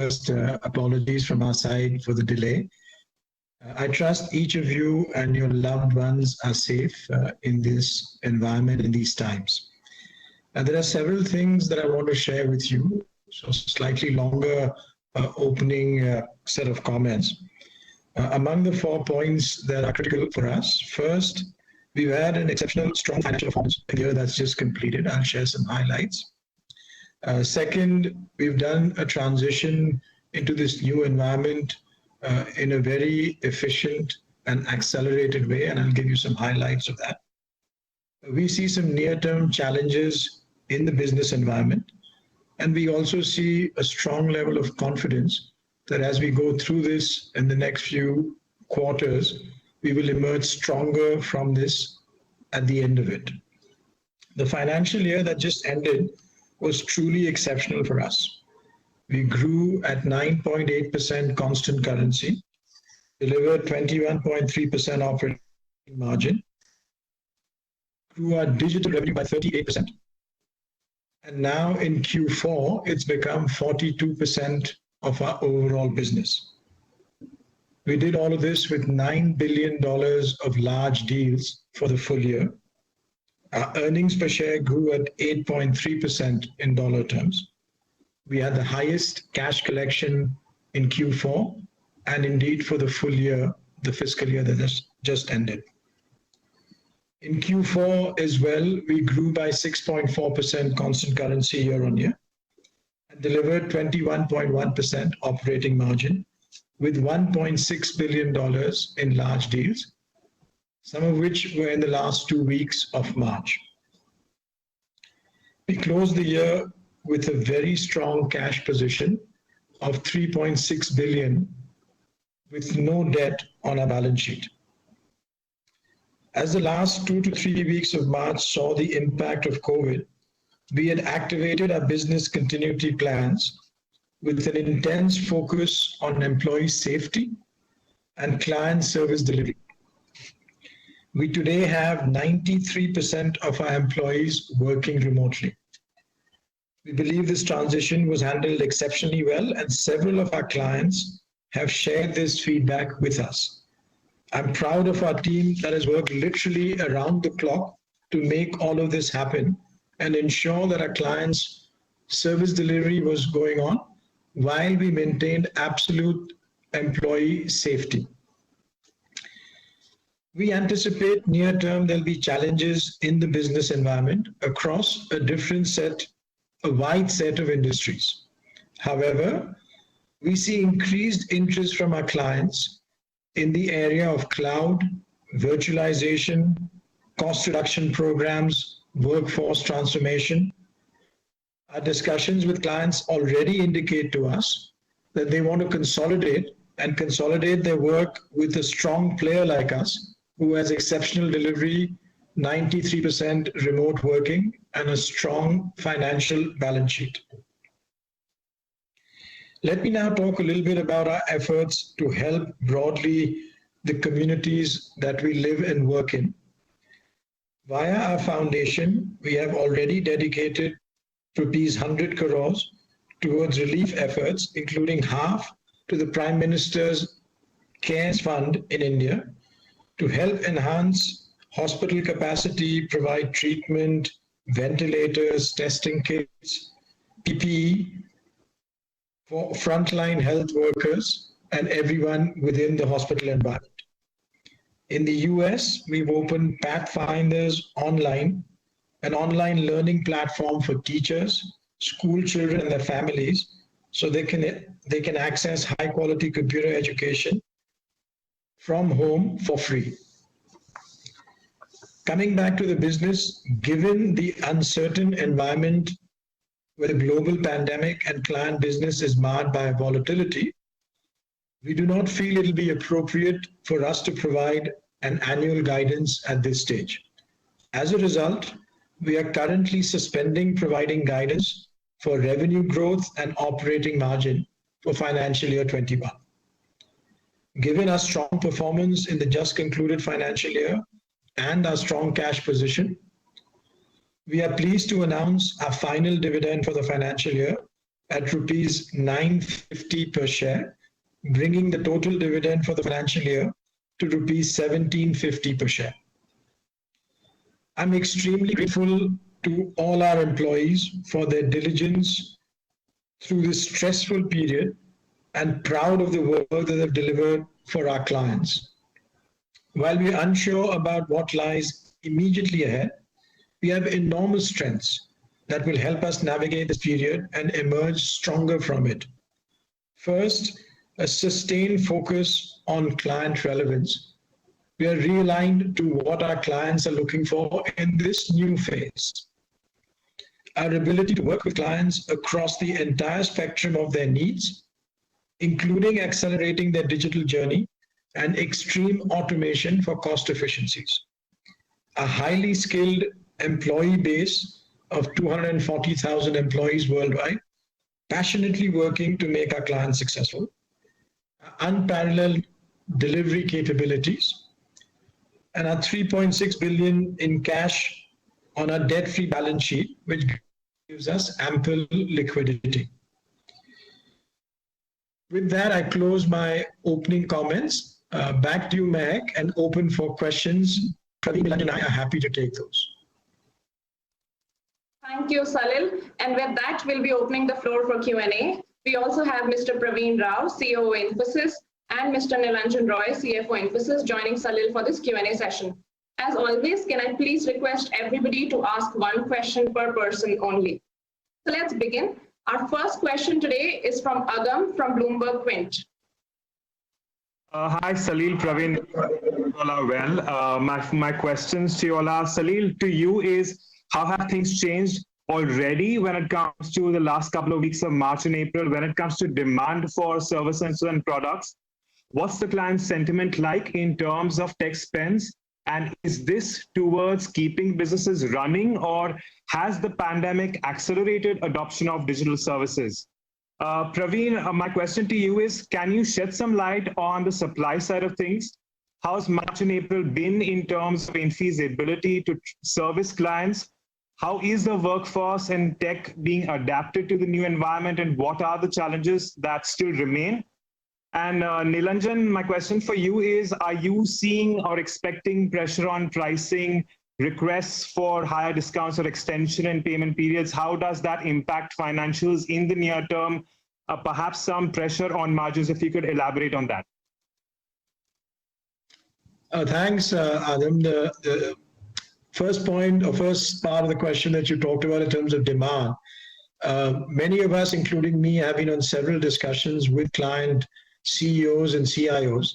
first, apologies from our side for the delay. I trust each of you and your loved ones are safe in this environment, in these times. There are several things that I want to share with you, so slightly longer opening set of comments. Among the 4 points that are critical for us, first, we've had an exceptional strong financial performance in the year that's just completed. I'll share some highlights. Second, we've done a transition into this new environment in a very efficient and accelerated way, and I'll give you some highlights of that. We see some near-term challenges in the business environment, and we also see a strong level of confidence that as we go through this in the next few quarters, we will emerge stronger from this at the end of it. The financial year that just ended was truly exceptional for us. We grew at 9.8% constant currency, delivered 21.3% operating margin, grew our digital revenue by 38%. And now in Q4, it's become 42% of our overall business. We did all of this with $9 billion of large deals for the full year. Our earnings per share grew at 8.3% in dollar terms. We had the highest cash collection in Q4 and indeed for the full year, the fiscal year that has just ended. In Q4 as well, we grew by 6.4% constant currency year on year and delivered 21.1% operating margin with $1.6 billion in large deals, some of which were in the last 2 weeks of March. We closed the year with a very strong cash position of $3.6 billion with no debt on our balance sheet. As the last 2 to 3 weeks of March saw the impact of COVID, we had activated our business continuity plans with an intense focus on employee safety and client service delivery. We today have 93% of our employees working remotely. We believe this transition was handled exceptionally well, and several of our clients have shared this feedback with us. I'm proud of our team that has worked literally around the clock to make all of this happen and ensure that our clients' service delivery was going on while we maintained absolute employee safety. We anticipate near term there'll be challenges in the business environment across a wide set of industries. However, we see increased interest from our clients in the area of cloud, virtualization, cost reduction programs, workforce transformation. Our discussions with clients already indicate to us that they want to consolidate their work with a strong player like us who has exceptional delivery, 93% remote working, and a strong financial balance sheet. Let me now talk a little bit about our efforts to help broadly the communities that we live and work in. Via our foundation, we have already dedicated rupees 100 crores towards relief efforts, including half to the Prime Minister's CARES Fund in India to help enhance hospital capacity, provide treatment, ventilators, testing kits, PPE for frontline health workers and everyone within the hospital environment. In the US, we've opened Pathfinders Online, an online learning platform for teachers, school children and their families, so they can access high quality computer education from home for free. Coming back to the business, given the uncertain environment where the global pandemic and client business is marred by volatility, we do not feel it'll be appropriate for us to provide an annual guidance at this stage. As a result, we are currently suspending providing guidance for revenue growth and operating margin for financial year 21. Given our strong performance in the just concluded financial year and our strong cash position, we are pleased to announce our final dividend for the financial year at rupees 950 per share, bringing the total dividend for the financial year to rupees 1750 per share. I'm extremely grateful to all our employees for their diligence through this stressful period and proud of the work that they've delivered for our clients. While we are unsure about what lies immediately ahead, we have enormous strengths that will help us navigate this period and emerge stronger from it. First, a sustained focus on client relevance. We are realigned to what our clients are looking for in this new phase. Our ability to work with clients across the entire spectrum of their needs, including accelerating their digital journey and extreme automation for cost efficiencies. A highly skilled employee base of 240,000 employees worldwide, passionately working to make our clients successful. Unparalleled delivery capabilities, and our 3.6 billion in cash on our debt-free balance sheet, which gives us ample liquidity. With that, I close my opening comments. Back to you, Meg, and open for questions. Praveen and I are happy to take those. Thank you, Salil. And with that, we'll be opening the floor for Q&A. We also have Mr. Praveen Rao, CEO of Infosys, and Mr. Nilanjan Roy, CFO Infosys, joining Salil for this Q&A session. As always, can I please request everybody to ask one question per person only? So let's begin. Our first question today is from Agam from BloombergQuint. Hi, Salil, Praveen, you all are well. My questions to you all are, Salil, to you is, how have things changed already when it comes to the last couple of weeks of March and April, when it comes to demand for services and products? What's the client sentiment like in terms of tech spends? And is this towards keeping businesses running, or has the pandemic accelerated adoption of digital services? Praveen, my question to you is, can you shed some light on the supply side of things? How's March and April been in terms of Infosys' ability to service clients? How is the workforce and tech being adapted to the new environment, and what are the challenges that still remain? And Nilanjan, my question for you is, are you seeing or expecting pressure on pricing, requests for higher discounts or extension in payment periods? How does that impact financials in the near term? Perhaps some pressure on margins, if you could elaborate on that. Thanks, Adam. The first point or first part of the question that you talked about in terms of demand, many of us, including me, have been on several discussions with client CEOs and CIOs.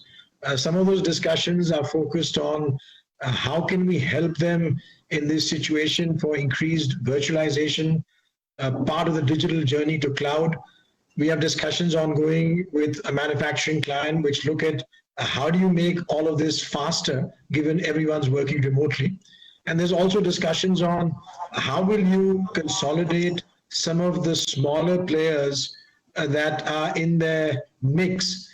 Some of those discussions are focused on how can we help them in this situation for increased virtualization, part of the digital journey to cloud. We have discussions ongoing with a manufacturing client which look at how do you make all of this faster given everyone's working remotely. And there's also discussions on how will you consolidate some of the smaller players that are in their mix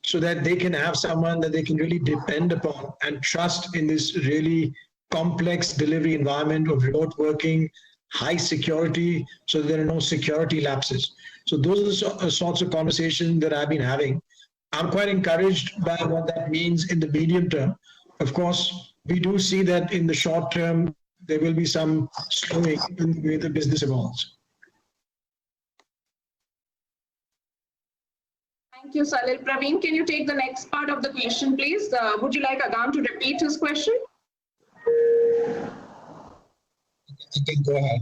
so that they can have someone that they can really depend upon and trust in this really complex delivery environment of remote working, high security, so there are no security lapses. So those are the sorts of conversations that I've been having. I'm quite encouraged by what that means in the medium term. Of course, we do see that in the short term, there will be some slowing in the way the business evolves. Thank you, Salil. Praveen, can you take the next part of the question, please? Would you like Agam to repeat his question? I can go ahead.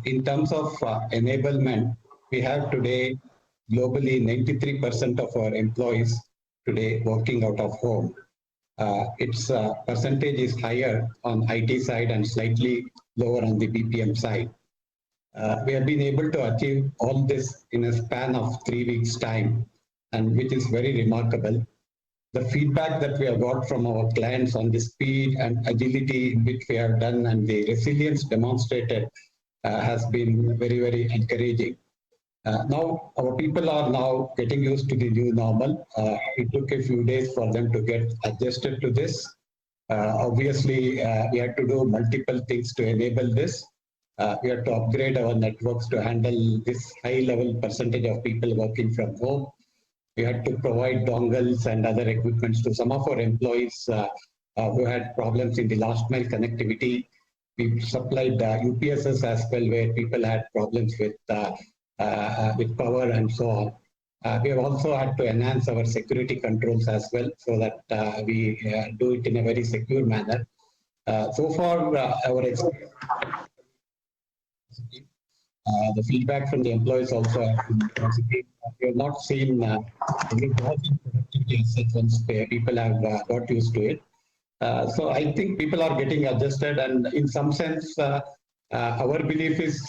In terms of enablement, we have today globally 93% of our employees today working out of home. Its percentage is higher on IT side and slightly lower on the BPM side. We have been able to achieve all this in a span of 3 weeks' time, and which is very remarkable. The feedback that we have got from our clients on the speed and agility in which we have done and the resilience demonstrated has been very, very encouraging. Now, our people are now getting used to the new normal. It took a few days for them to get adjusted to this. Obviously, we had to do multiple things to enable this. We have to upgrade our networks to handle this high level percentage of people working from home. We had to provide dongles and other equipments to some of our employees who had problems in the last mile connectivity. We supplied UPSs as well, where people had problems with power and so on. We have also had to enhance our security controls as well, so that we do it in a very secure manner. So far, our experience, the feedback from the employees also has been positive. We have not seen any drop in productivity as such once people have got used to it. So I think people are getting adjusted, and in some sense, our belief is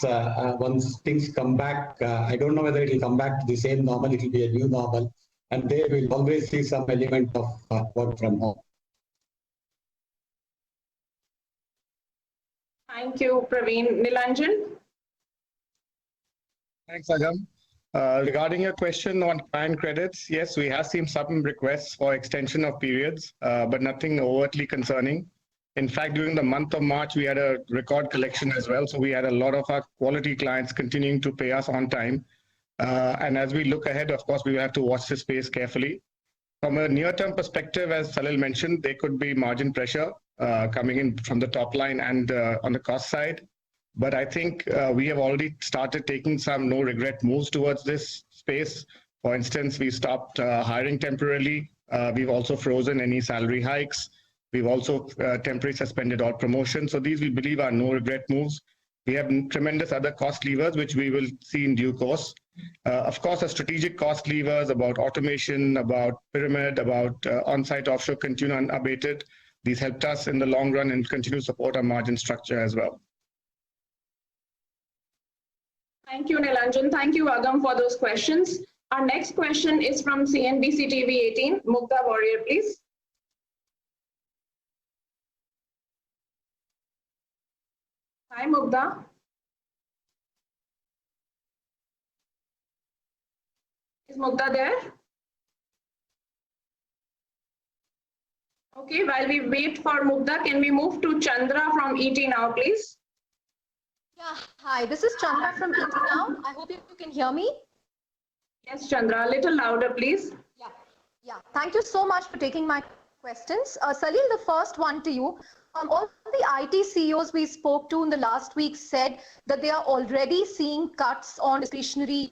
once things come back, I don't know whether it will come back to the same normal, it will be a new normal, and they will always see some element of work from home. Thank you, Praveen. Nilanjan? Thanks, Agam. Regarding your question on client credits, yes, we have seen some requests for extension of periods, but nothing overtly concerning. In fact, during the month of March, we had a record collection as well. So we had a lot of our quality clients continuing to pay us on time. And as we look ahead, of course, we will have to watch this space carefully. From a near-term perspective, as Salil mentioned, there could be margin pressure coming in from the top line and on the cost side. But I think we have already started taking some no-regret moves towards this space. For instance, we stopped hiring temporarily. We've also frozen any salary hikes. We've also temporarily suspended all promotions. So these, we believe, are no-regret moves. We have tremendous other cost levers, which we will see in due course. Of course, the strategic cost levers about automation, about pyramid, about on-site offshore continue unabated. These helped us in the long run and continue to support our margin structure as well. Thank you, Nilanjan. Thank you, Agam, for those questions. Our next question is from CNBC TV 18. Mukta Warrior, please. Hi, Mugdha. Is Mugdha there? Okay, while we wait for Mugdha, can we move to Chandra from ET now, please? Yeah, hi, this is Chandra from ET now. I hope you can hear me. Yes, Chandra, a little louder, please. Yeah. Thank you so much for taking my questions. Salil, the first one to you. All the IT CEOs we spoke to in the last week said that they are already seeing cuts on discretionary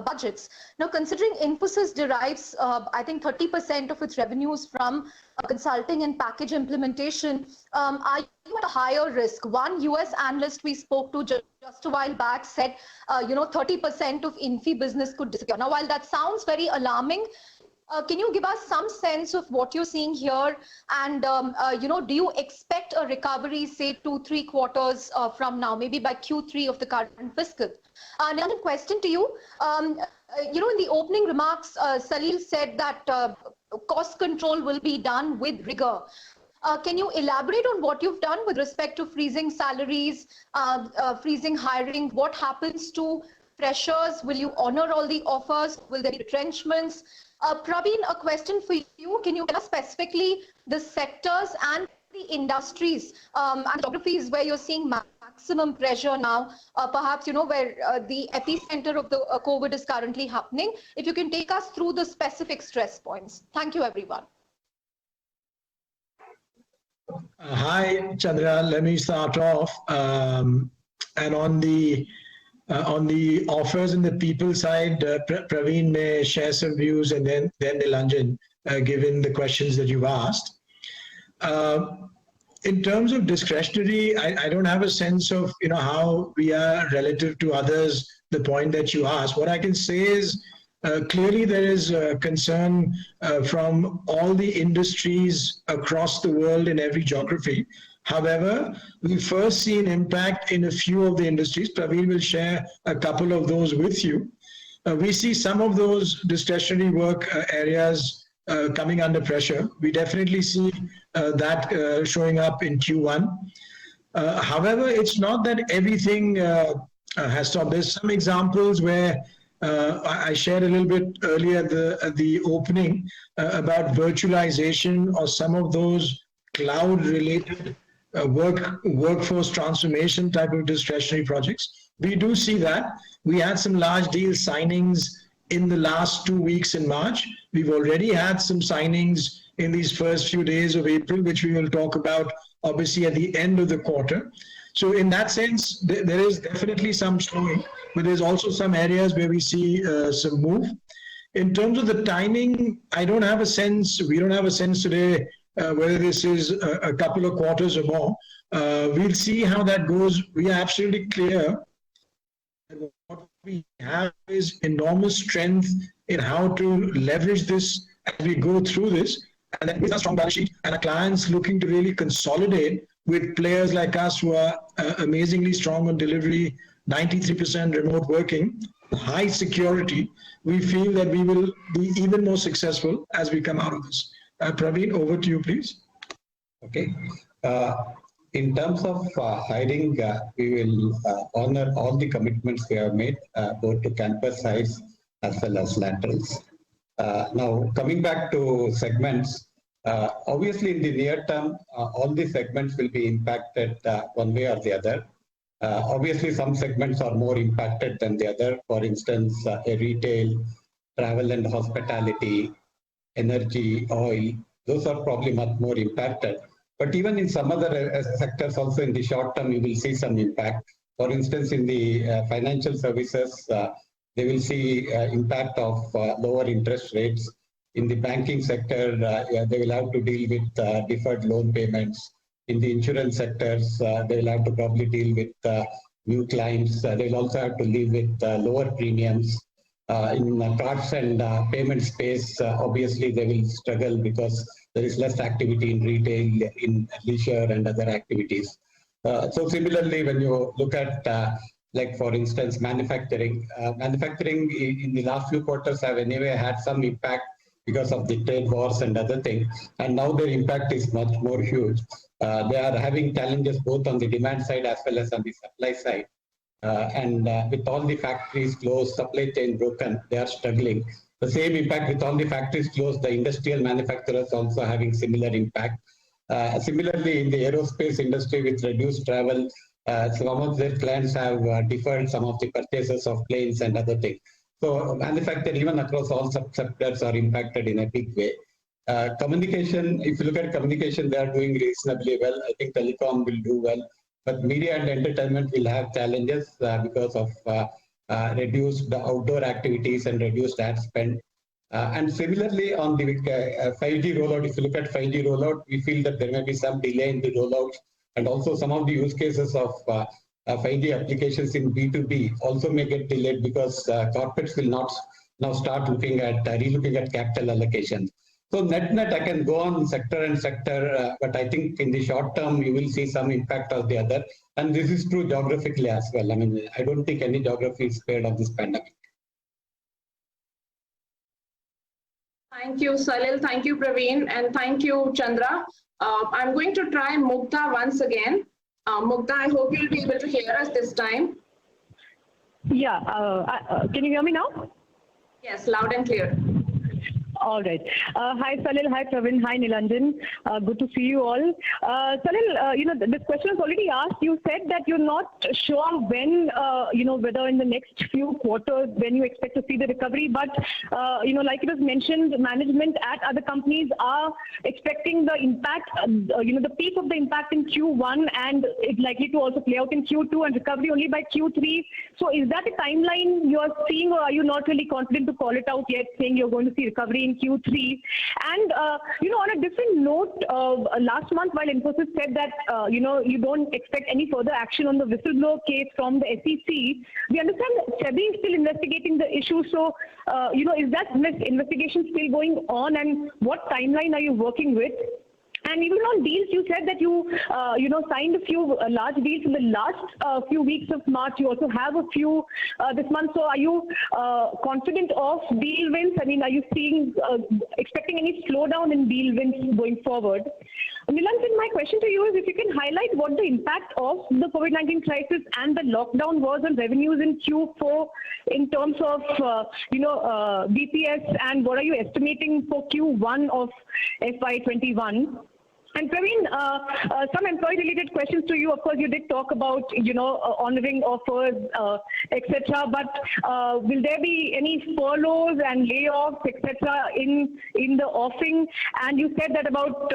budgets. Now, considering Infosys derives, I think, 30% of its revenues from consulting and package implementation, are you at a higher risk? One US analyst we spoke to just a while back said, 30% of Infi business could disappear. Now, while that sounds very alarming, can you give us some sense of what you're seeing here? And, do you expect a recovery, say, 2-3 quarters from now, maybe by Q3 of the current fiscal? Another question to you. In the opening remarks, Salil said that cost control will be done with rigor. Can you elaborate on what you've done with respect to freezing salaries, freezing hiring? What happens to freshers? Will you honor all the offers? Will there be retrenchments? Praveen, a question for you. Can you tell us specifically the sectors and the industries and geographies where you're seeing maximum pressure now, perhaps, where the epicenter of the COVID is currently happening? If you can take us through the specific stress points. Thank you, everyone. Hi, Chandra. Let me start off. And on the offers and the people side, Praveen may share some views, and then Nilanjan, given the questions that you've asked. In terms of discretionary, I don't have a sense of how we are relative to others. The point that you asked, what I can say is clearly there is concern from all the industries across the world in every geography. However, we first see an impact in a few of the industries. Praveen will share a couple of those with you. We see some of those discretionary work areas coming under pressure. We definitely see that showing up in Q1. However, it's not that everything has stopped. There's some examples where I shared a little bit earlier the opening about virtualization or some of those cloud-related workforce transformation type of discretionary projects. We do see that. We had some large deal signings in the last 2 weeks in March. We've already had some signings in these first few days of April, which we will talk about obviously at the end of the quarter. So in that sense, there is definitely some slowing, but there's also some areas where we see some move. In terms of the timing, I don't have a sense, we don't have a sense today whether this is a couple of quarters or more. We'll see how that goes. We are absolutely clear that what we have is enormous strength in how to leverage this as we go through this. And then with a strong balance sheet and our clients looking to really consolidate with players like us who are amazingly strong on delivery, 93% remote working, high security, we feel that we will be even more successful as we come out of this. Praveen, over to you, please. Okay. In terms of hiring, we will honor all the commitments we have made, both to campus hires as well as laterals. Now, coming back to segments, obviously in the near term, all the segments will be impacted one way or the other. Obviously, some segments are more impacted than the other. For instance, retail, travel and hospitality, energy, oil, those are probably much more impacted. But even in some other sectors also in the short term, you will see some impact. For instance, in the financial services, they will see impact of lower interest rates. In the banking sector, they will have to deal with deferred loan payments. In the insurance sectors, they will have to probably deal with new clients. They will also have to live with lower premiums. In cards and payment space, obviously they will struggle because there is less activity in retail, in leisure and other activities. So similarly, when you look at, like for instance, manufacturing in the last few quarters have anyway had some impact because of the trade wars and other things. And now their impact is much more huge. They are having challenges both on the demand side as well as on the supply side. And with all the factories closed, supply chain broken, they are struggling. The same impact with all the factories closed, the industrial manufacturers also having similar impact. Similarly, in the aerospace industry with reduced travel, some of their clients have deferred some of the purchases of planes and other things. So manufacturing, even across all subsectors, are impacted in a big way. Communication, if you look at communication, they are doing reasonably well. I think telecom will do well. But media and entertainment will have challenges because of reduced outdoor activities and reduced ad spend. And similarly, on the 5G rollout, if you look at 5G rollout, we feel that there may be some delay in the rollout. And also some of the use cases of 5G applications in B2B also may get delayed because corporates will not now start relooking at capital allocation. So net, I can go on sector and sector, but I think in the short term, you will see some impact of the other. And this is true geographically as well. I mean, I don't think any geography is spared of this pandemic. Thank you, Salil. Thank you, Praveen. And thank you, Chandra. I'm going to try Mukta once again. Mukta, I hope you'll be able to hear us this time. Yeah. Can you hear me now? Yes, loud and clear. All right. Hi, Salil. Hi, Praveen. Hi, Nilanjan. Good to see you all. Salil, this question was already asked. You said that you're not sure when, whether in the next few quarters, when you expect to see the recovery. But, like it was mentioned, management at other companies are expecting the impact, the peak of the impact in Q1, and it's likely to also play out in Q2 and recovery only by Q3. So is that a timeline you're seeing, or are you not really confident to call it out yet, saying you're going to see recovery in Q3? And, on a different note, last month while Infosys said that, you don't expect any further action on the whistleblower case from the SEC, we understand that SEBI is still investigating the issue. So, is that investigation still going on, and what timeline are you working with? And even on deals, you said that you, signed a few large deals in the last few weeks of March. You also have a few this month. So are you confident of deal wins? I mean, are you expecting any slowdown in deal wins going forward? Nilanjan, my question to you is if you can highlight what the impact of the COVID-19 crisis and the lockdown was on revenues in Q4 in terms of, BPS, and what are you estimating for Q1 of FY21? And Praveen, some employee-related questions to you. Of course, you did talk about, honoring offers, etc. But will there be any furloughs and layoffs, etc. in the offing? And you said that about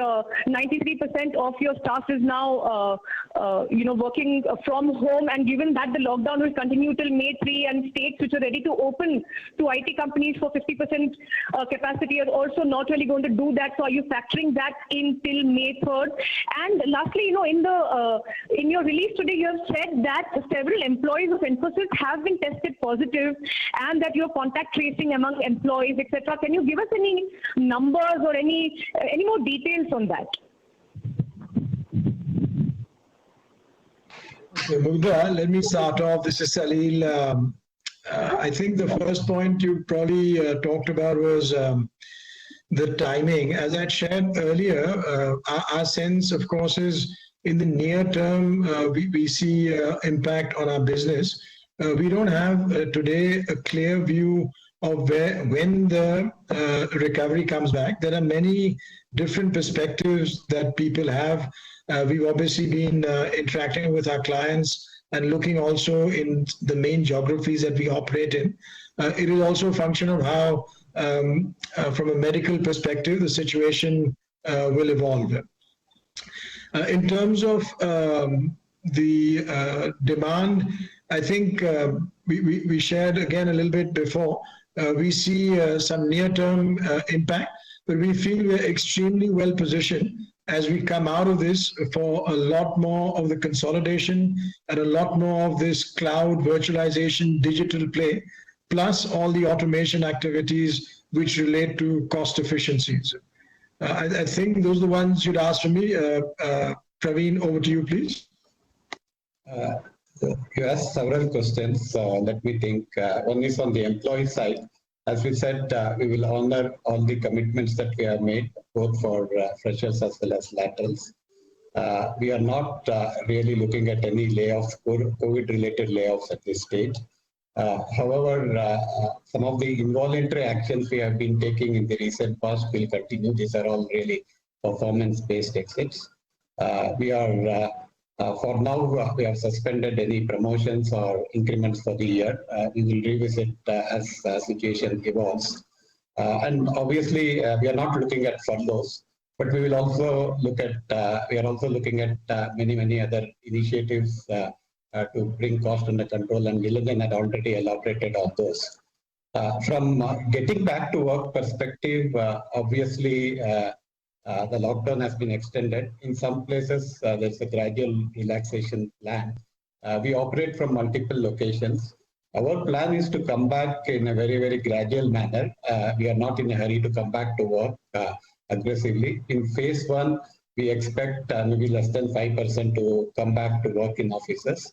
93% of your staff is now, working from home. And given that the lockdown will continue till May 3, and states which are ready to open to IT companies for 50% capacity are also not really going to do that. So are you factoring that in till May 3rd? And lastly, in your release today, you have said that several employees of Infosys have been tested positive, and that your contact tracing among employees, etc. Can you give us any numbers or any more details on that? Okay, Mugdha, let me start off. This is Salil. I think the first point you probably talked about was the timing. As I shared earlier, our sense, of course, is in the near term, we see impact on our business. We don't have today a clear view of when the recovery comes back. There are many different perspectives that people have. We've obviously been interacting with our clients and looking also in the main geographies that we operate in. It is also a function of how, from a medical perspective, the situation will evolve. In terms of the demand, I think we shared again a little bit before. We see some near-term impact, but we feel we're extremely well positioned as we come out of this for a lot more of the consolidation and a lot more of this cloud virtualization digital play, plus all the automation activities which relate to cost efficiencies. I think those are the ones you'd ask from me. Praveen, over to you, please. You asked several questions. Let me think. One is on the employee side. As we said, we will honor all the commitments that we have made, both for freshers as well as laterals. We are not really looking at any layoffs, COVID-related layoffs at this stage. However, some of the involuntary actions we have been taking in the recent past will continue. These are all really performance-based exits. For now, we have suspended any promotions or increments for the year. We will revisit as the situation evolves. And obviously, we are not looking at furloughs, but we will also look at. We are also looking at many other initiatives to bring cost under control, and Nilanjan had already elaborated on those. From getting back to work perspective, obviously. The lockdown has been extended. In some places, there's a gradual relaxation plan. We operate from multiple locations. Our plan is to come back in a very gradual manner. We are not in a hurry to come back to work aggressively. In phase 1, we expect maybe less than 5% to come back to work in offices.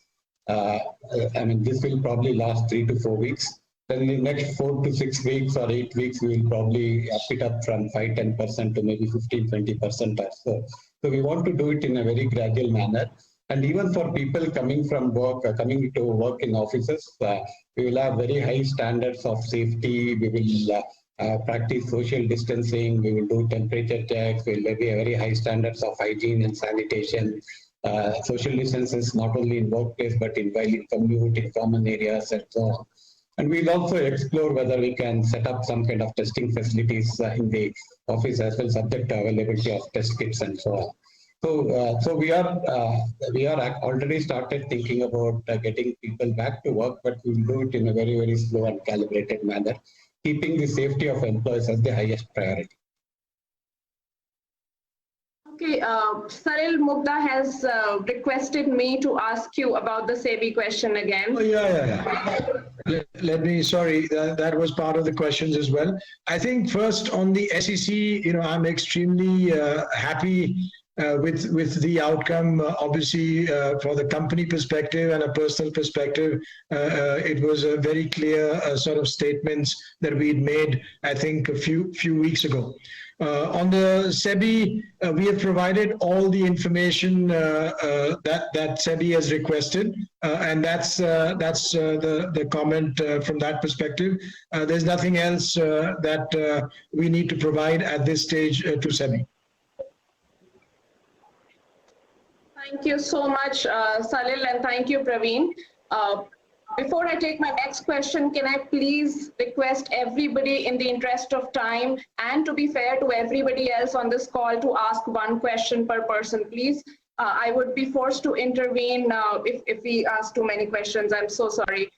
This will probably last 3 to 4 weeks. Then in the next 4 to 6 weeks or 8 weeks, we will probably up it up from 5-10% to maybe 15-20% or so. So we want to do it in a very gradual manner. And even for people coming to work in offices, we will have very high standards of safety. We will practice social distancing. We will do temperature checks. We will have very high standards of hygiene and sanitation. Social distances not only in workplace, but while in commute, in common areas, and so on. And we'll also explore whether we can set up some kind of testing facilities in the office as well, subject to availability of test kits and so on. So we are already started thinking about getting people back to work, but we'll do it in a very slow and calibrated manner, keeping the safety of employees as the highest priority. Okay, Salil, Mugdha has requested me to ask you about the SEBI question again. Oh, yeah. Let me, sorry, that was part of the questions as well. I think first on the SEC, I'm extremely happy with the outcome. Obviously, for the company perspective and a personal perspective, it was a very clear sort of statements that we'd made, I think, a few weeks ago. On the SEBI, we have provided all the information that SEBI has requested, and that's the comment from that perspective. There's nothing else that we need to provide at this stage to SEBI. Thank you so much, Salil, and thank you, Praveen. Before I take my next question, can I please request everybody, in the interest of time and to be fair to everybody else on this call, to ask one question per person, please? I would be forced to intervene if we ask too many questions. I'm so sorry.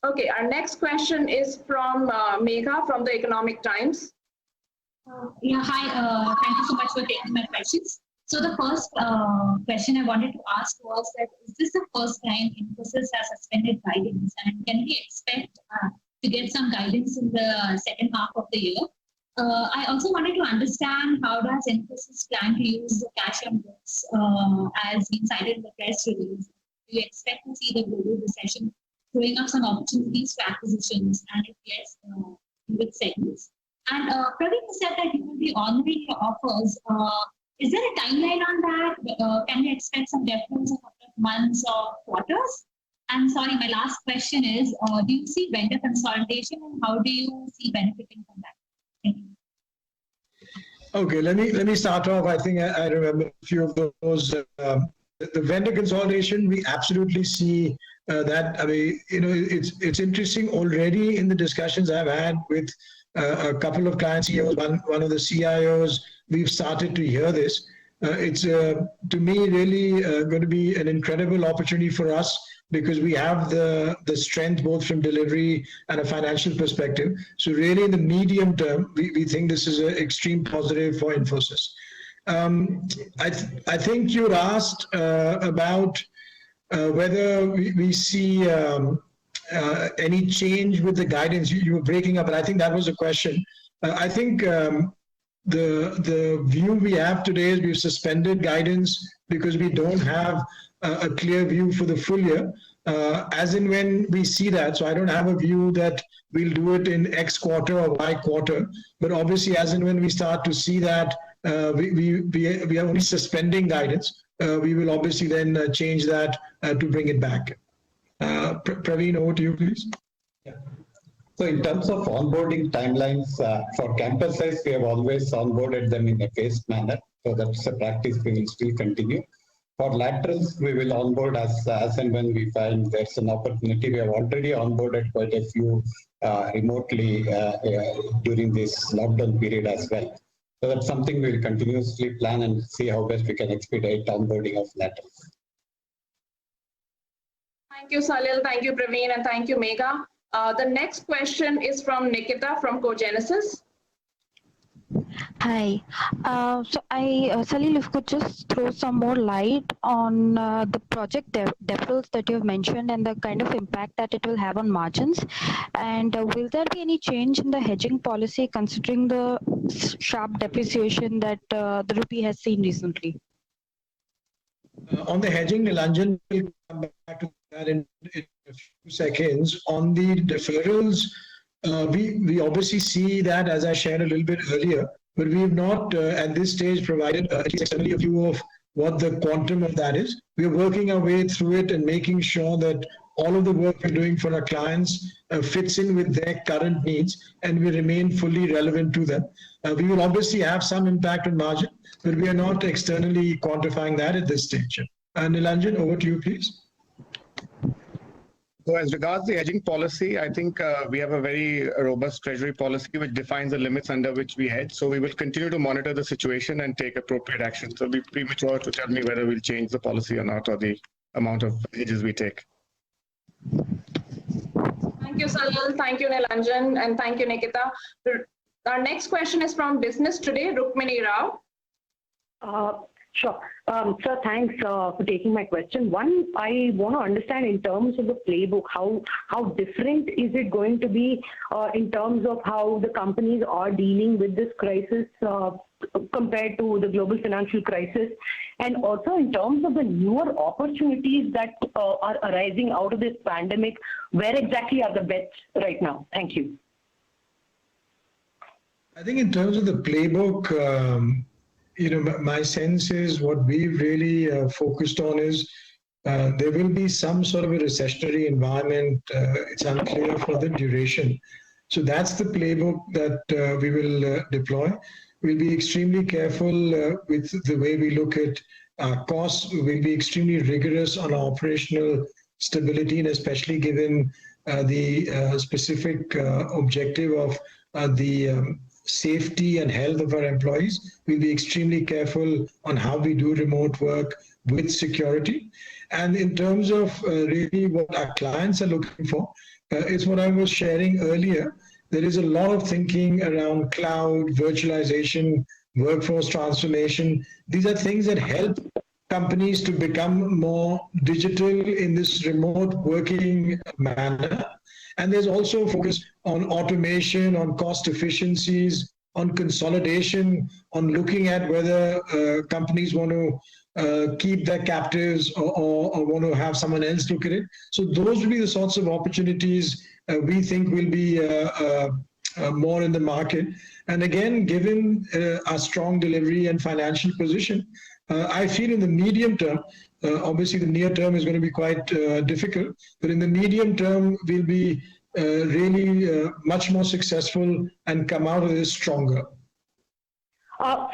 Okay, our next question is from Megha from the Economic Times. Yeah, hi. Thank you so much for taking my questions. So the first question I wanted to ask was that, is this the first time Infosys has suspended guidance, and can we expect to get some guidance in the second half of the year? I also wanted to understand, how does Infosys plan to use the cash on books as being cited in the press release? Do you expect to see the global recession throwing up some opportunities for acquisitions, and if yes, in which segments? And Praveen said that you will be honoring your offers. Is there a timeline on that? Can we expect some deference of a couple of months or quarters? And sorry, my last question is, do you see vendor consolidation, and how do you see benefiting from that? Thank you. Okay, let me start off. I think I remember a few of those. The vendor consolidation, we absolutely see that. I mean, it's interesting already in the discussions I've had with a couple of client CEOs, one of the CIOs. We've started to hear this. It's to me really going to be an incredible opportunity for us, because we have the strength both from delivery and a financial perspective. So really in the medium term, we think this is an extreme positive for Infosys. I think you asked about whether we see any change with the guidance. You were breaking up, but I think that was a question. I think the view we have today is we've suspended guidance because we don't have a clear view for the full year, as in when we see that. So I don't have a view that we'll do it in X quarter or Y quarter, but obviously as in when we start to see that we are only suspending guidance, we will obviously then change that to bring it back. Praveen, over to you, please. Yeah. So in terms of onboarding timelines, for campuses, we have always onboarded them in a phased manner. So that's a practice we will still continue. For laterals, we will onboard as and when we find there's an opportunity. We have already onboarded quite a few remotely during this lockdown period as well. So that's something we'll continuously plan and see how best we can expedite onboarding of laterals. Thank you, Salil. Thank you, Praveen, and thank you, Megha. The next question is from Nikita from Cogenesis. Hi. Salil, if you could just throw some more light on the project deferrals that you've mentioned and the kind of impact that it will have on margins. And will there be any change in the hedging policy considering the sharp depreciation that the rupee has seen recently? On the hedging, Nilanjan will come back to that in a few seconds. On the deferrals, we obviously see that, as I shared a little bit earlier, but we have not at this stage provided at least externally a view of what the quantum of that is. We are working our way through it and making sure that all of the work we're doing for our clients fits in with their current needs, and we remain fully relevant to them. We will obviously have some impact on margin, but we are not externally quantifying that at this stage. Nilanjan, over to you, please. So as regards the hedging policy, I think we have a very robust treasury policy which defines the limits under which we hedge. So we will continue to monitor the situation and take appropriate action. So it'll be premature to tell me whether we'll change the policy or not, or the amount of hedges we take. Thank you, Salil. Thank you, Nilanjan, and thank you, Nikita. Our next question is from Business Today, Rukmini Rao. Sure. Sir, thanks for taking my question. One, I want to understand in terms of the playbook, how different is it going to be in terms of how the companies are dealing with this crisis compared to the global financial crisis, and also in terms of the newer opportunities that are arising out of this pandemic, where exactly are the bets right now? Thank you. I think in terms of the playbook, my sense is what we've really focused on is there will be some sort of a recessionary environment. It's unclear for the duration. So that's the playbook that we will deploy. We'll be extremely careful with the way we look at costs. We'll be extremely rigorous on operational stability, and especially given the specific objective of the safety and health of our employees. We'll be extremely careful on how we do remote work with security. And in terms of really what our clients are looking for, it's what I was sharing earlier. There is a lot of thinking around cloud, virtualization, workforce transformation. These are things that help companies to become more digital in this remote working manner. And there's also focus on automation, on cost efficiencies, on consolidation, on looking at whether companies want to keep their captives or want to have someone else look at it. So those will be the sorts of opportunities we think will be more in the market. And again, given our strong delivery and financial position, I feel in the medium term, obviously the near term is going to be quite difficult, but in the medium term, we'll be really much more successful and come out of this stronger.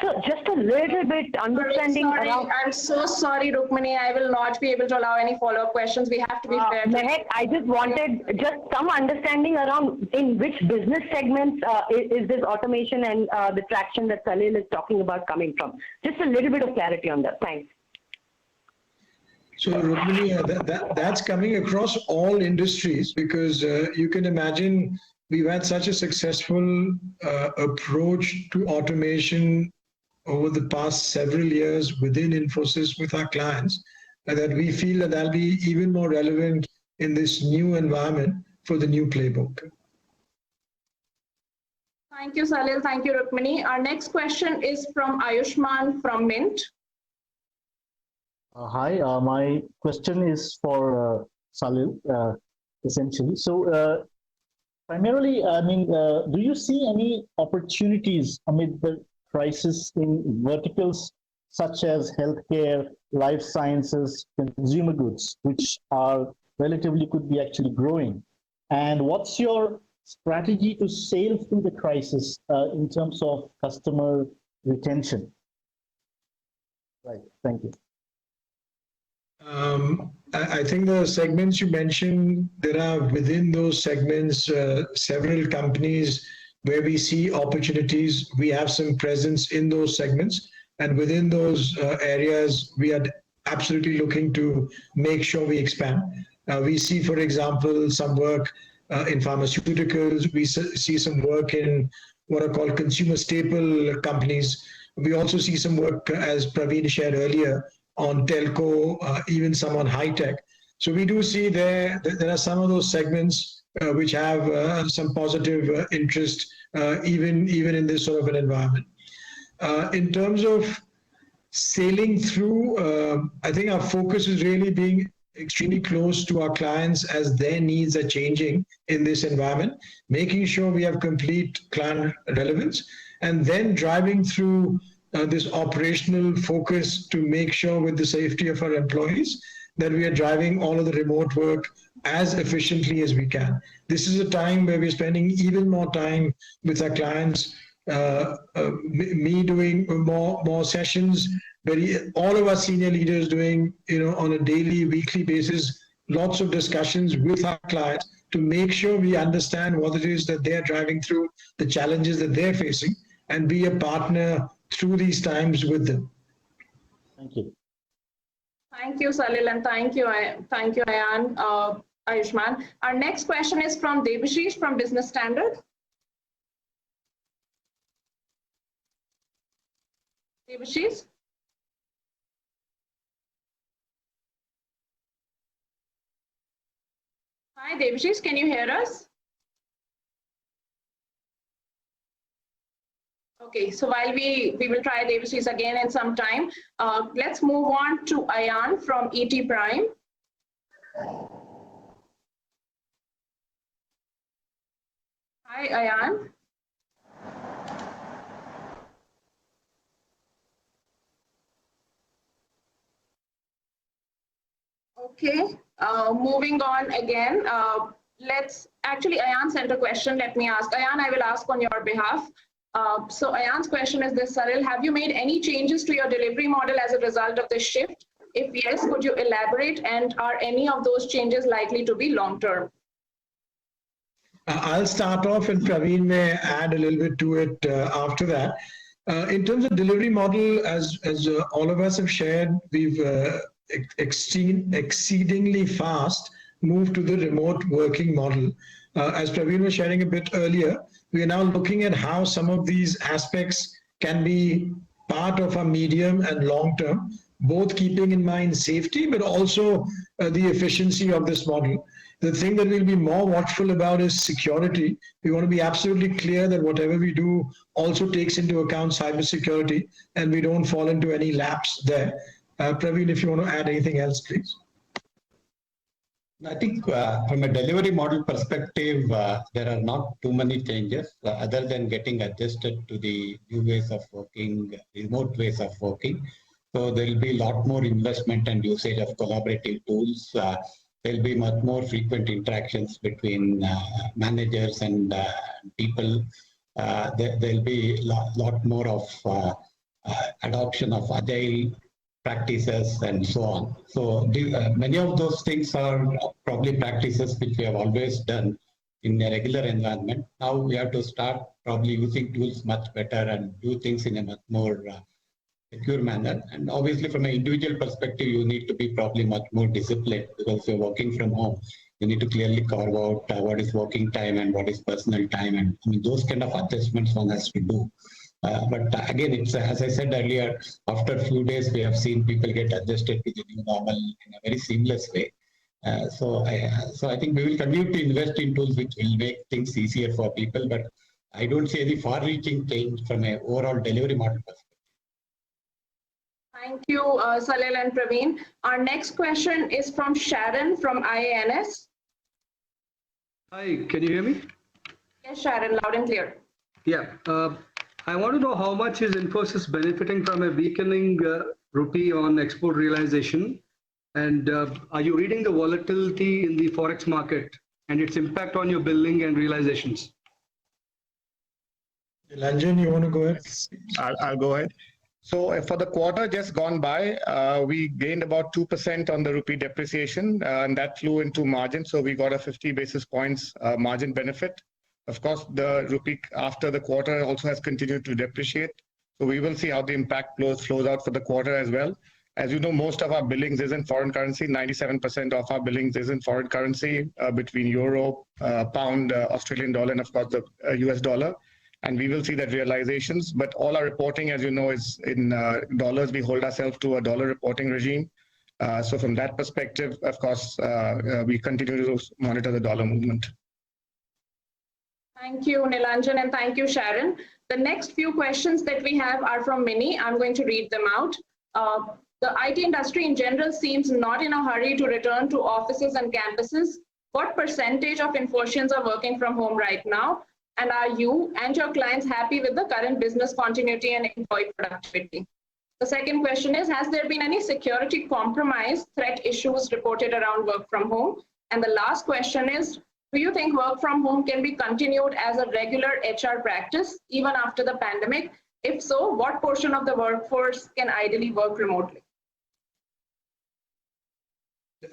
So just a little bit understanding around. I'm so sorry, Rukmini. I will not be able to allow any follow-up questions. We have to be fair. Mehek, I just wanted just some understanding around in which business segments is this automation and the traction that Salil is talking about coming from. Just a little bit of clarity on that. Thanks. So Rukmini, that's coming across all industries, because you can imagine we've had such a successful approach to automation over the past several years within Infosys with our clients, that we feel that that'll be even more relevant in this new environment for the new playbook. Thank you, Salil. Thank you, Rukmini. Our next question is from Ayushman from Mint. Hi, my question is for Salil, essentially. So primarily, I mean, do you see any opportunities amid the crisis in verticals such as healthcare, life sciences, consumer goods, which are relatively could be actually growing? And what's your strategy to sail through the crisis in terms of customer retention? Right, thank you. I think the segments you mentioned, there are within those segments several companies where we see opportunities. We have some presence in those segments, and within those areas, we are absolutely looking to make sure we expand. We see, for example, some work in pharmaceuticals. We see some work in what are called consumer staple companies. We also see some work, as Praveen shared earlier, on telco, even some on high tech. So we do see there are some of those segments which have some positive interest, even in this sort of an environment. In terms of sailing through, I think our focus is really being extremely close to our clients as their needs are changing in this environment, making sure we have complete client relevance, and then driving through this operational focus to make sure with the safety of our employees that we are driving all of the remote work as efficiently as we can. This is a time where we're spending even more time with our clients, me doing more sessions, but all of our senior leaders doing, on a daily, weekly basis, lots of discussions with our clients to make sure we understand what it is that they're driving through, the challenges that they're facing, and be a partner through these times with them. Thank you. Thank you, Salil, and thank you, Ayan, Ayushman. Our next question is from Debashish from Business Standard. Debashish? Hi, Debashish, can you hear us? Okay, so while we will try Debashish again in some time, let's move on to Ayan from ET Prime. Hi, Ayan. Okay, moving on again. Let's actually, Ayan sent a question. Let me ask. Ayan, I will ask on your behalf. So Ayan's question is this, Salil, have you made any changes to your delivery model as a result of this shift? If yes, could you elaborate, and are any of those changes likely to be long-term? I'll start off and Praveen may add a little bit to it after that. In terms of delivery model, as all of us have shared, we've exceedingly fast moved to the remote working model. As Praveen was sharing a bit earlier, we are now looking at how some of these aspects can be part of our medium and long term, both keeping in mind safety, but also the efficiency of this model. The thing that we'll be more watchful about is security. We want to be absolutely clear that whatever we do also takes into account cybersecurity and we don't fall into any lapse there. Praveen, if you want to add anything else, please. I think from a delivery model perspective, there are not too many changes other than getting adjusted to the new ways of working, remote ways of working. So there will be a lot more investment and usage of collaborative tools. There will be much more frequent interactions between managers and people. There will be a lot more of adoption of agile practices and so on. So many of those things are probably practices which we have always done in a regular environment. Now we have to start probably using tools much better and do things in a much more secure manner. And obviously from an individual perspective, you need to be probably much more disciplined because you're working from home. You need to clearly carve out what is working time and what is personal time. And I mean, those kind of adjustments one has to do. But again, it's as I said earlier, after a few days, we have seen people get adjusted to the new normal in a very seamless way. So I think we will continue to invest in tools which will make things easier for people, but I don't see any far-reaching change from an overall delivery model perspective. Thank you, Salil and Praveen. Our next question is from Sharon from IANS. Hi, can you hear me? Yes, Sharon, loud and clear. Yeah. I want to know how much is Infosys benefiting from a weakening rupee on export realization, and are you reading the volatility in the forex market and its impact on your billing and realizations? Nilanjan, you want to go ahead? I'll go ahead. So for the quarter just gone by, we gained about 2% on the rupee depreciation, and that flew into margin. So we got a 50 basis points margin benefit. Of course, the rupee after the quarter also has continued to depreciate. So we will see how the impact flows out for the quarter as well. As you know, most of our billings is in foreign currency. 97% of our billings is in foreign currency between euro, pound, Australian dollar, and of course the US dollar. And we will see that realizations. But all our reporting, as you know, is in dollars. We hold ourselves to a dollar reporting regime. So from that perspective, of course, we continue to monitor the dollar movement. Thank you, Nilanjan, and thank you, Sharon. The next few questions that we have are from Mini. I'm going to read them out. The IT industry in general seems not in a hurry to return to offices and campuses. What percentage of Infosians are working from home right now? And are you and your clients happy with the current business continuity and employee productivity? The second question is, has there been any security compromise, threat issues reported around work from home? And the last question is, do you think work from home can be continued as a regular HR practice even after the pandemic? If so, what portion of the workforce can ideally work remotely?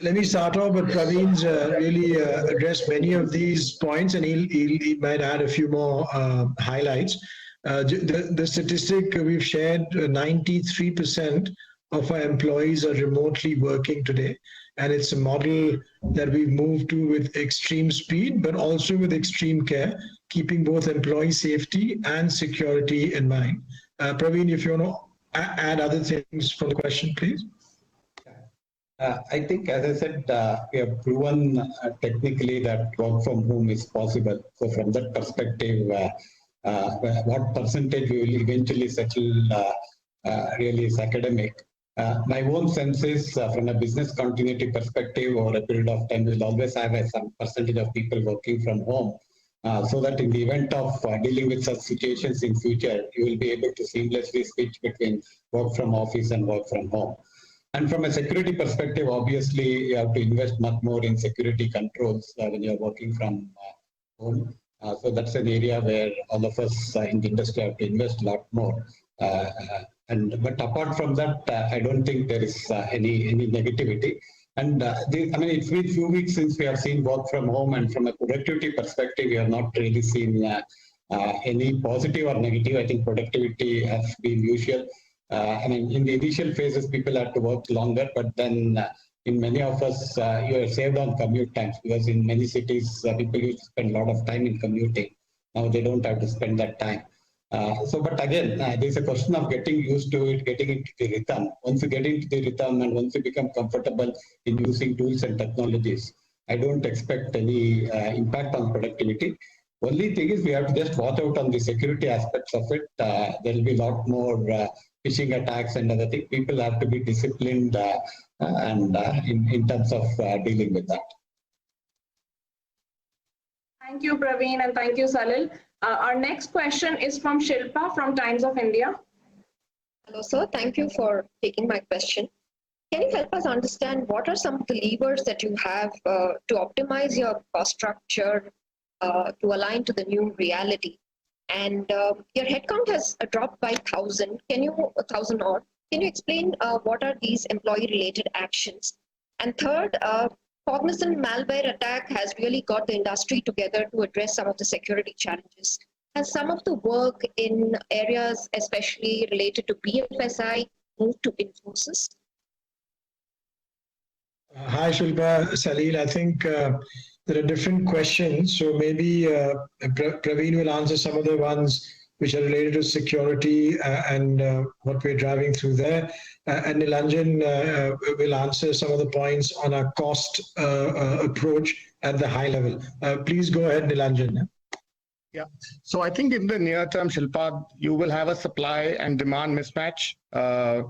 Let me start off, but Praveen's really addressed many of these points, and he might add a few more highlights. The statistic we've shared, 93% of our employees are remotely working today. And it's a model that we've moved to with extreme speed, but also with extreme care, keeping both employee safety and security in mind. Praveen, if you want to add other things from the question, please. I think, as I said, we have proven technically that work from home is possible. So from that perspective, what percentage we will eventually settle really is academic. My own sense is from a business continuity perspective, over a period of time, we'll always have some percentage of people working from home so that in the event of dealing with such situations in future, you will be able to seamlessly switch between work from office and work from home. And from a security perspective, obviously, you have to invest much more in security controls when you're working from home. So that's an area where all of us in the industry have to invest a lot more. But apart from that, I don't think there is any negativity. And I mean, it's been a few weeks since we have seen work from home, and from a productivity perspective, we have not really seen any positive or negative. I think productivity has been usual. I mean, in the initial phases, people had to work longer, but then in many of us, you are saved on commute times, because in many cities, people used to spend a lot of time in commuting. Now they don't have to spend that time. But again, there's a question of getting used to it, getting into the rhythm. Once you get into the rhythm and once you become comfortable in using tools and technologies, I don't expect any impact on productivity. Only thing is we have to just watch out on the security aspects of it. There will be a lot more phishing attacks and other things. People have to be disciplined in terms of dealing with that. Thank you, Praveen, and thank you, Salil. Our next question is from Shilpa from Times of India. Hello, sir. Thank you for taking my question. Can you help us understand what are some of the levers that you have to optimize your cost structure to align to the new reality? And your headcount has dropped by 1,000. 1,000 odd. Can you explain what are these employee-related actions? And third, Cognizant malware attack has really got the industry together to address some of the security challenges. Has some of the work in areas especially related to BFSI moved to Infosys? Hi, Shilpa, Salil. I think there are different questions. So maybe Praveen will answer some of the ones which are related to security and what we're driving through there. And Nilanjan will answer some of the points on our cost approach at the high level. Please go ahead, Nilanjan. Yeah. So I think in the near term, Shilpa, you will have a supply and demand mismatch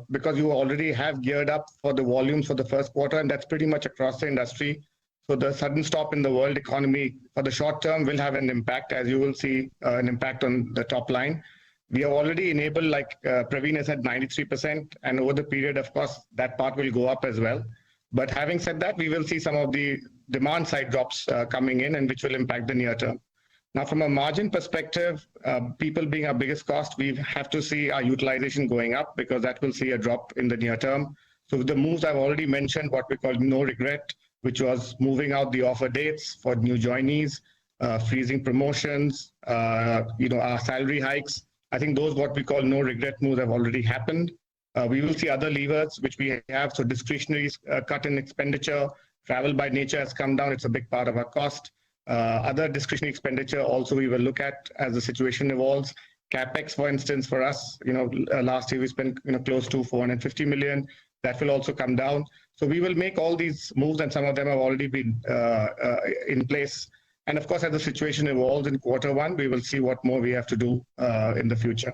because you already have geared up for the volumes for the first quarter, and that's pretty much across the industry. So the sudden stop in the world economy for the short term will have an impact, as you will see an impact on the top line. We have already enabled, like Praveen has said, 93%, and over the period, of course, that part will go up as well. But having said that, we will see some of the demand side drops coming in, and which will impact the near term. Now, from a margin perspective, people being our biggest cost, we have to see our utilization going up because that will see a drop in the near term. So the moves I've already mentioned, what we call no regret, which was moving out the offer dates for new joinees, freezing promotions, our salary hikes. I think those what we call no regret moves have already happened. We will see other levers which we have. So discretionary cut in expenditure, travel by nature has come down. It's a big part of our cost. Other discretionary expenditure also we will look at as the situation evolves. CapEx, for instance, for us, last year we spent close to 450 million. That will also come down. So we will make all these moves, and some of them have already been in place. And of course, as the situation evolves in quarter one, we will see what more we have to do in the future.